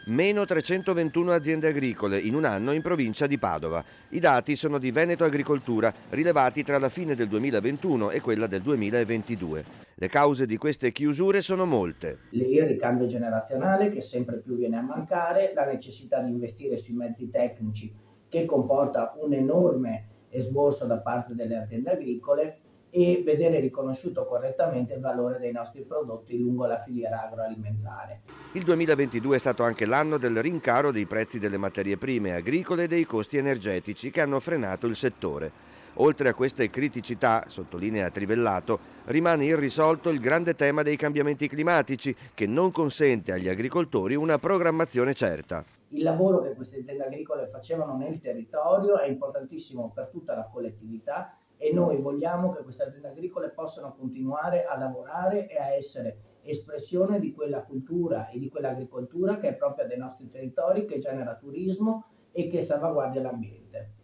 Meno 321 aziende agricole in un anno in provincia di Padova. I dati sono di Veneto Agricoltura, rilevati tra la fine del 2021 e quella del 2022. Le cause di queste chiusure sono molte. Il ricambio generazionale che sempre più viene a mancare, la necessità di investire sui mezzi tecnici che comporta un enorme esborso da parte delle aziende agricole e vedere riconosciuto correttamente il valore dei nostri prodotti lungo la filiera agroalimentare. Il 2022 è stato anche l'anno del rincaro dei prezzi delle materie prime agricole e dei costi energetici che hanno frenato il settore. Oltre a queste criticità, sottolinea Trivellato, rimane irrisolto il grande tema dei cambiamenti climatici che non consente agli agricoltori una programmazione certa. Il lavoro che queste aziende agricole facevano nel territorio è importantissimo per tutta la collettività e noi vogliamo che queste aziende agricole possano continuare a lavorare e a essere espressione di quella cultura e di quell'agricoltura che è propria dei nostri territori, che genera turismo e che salvaguardia l'ambiente.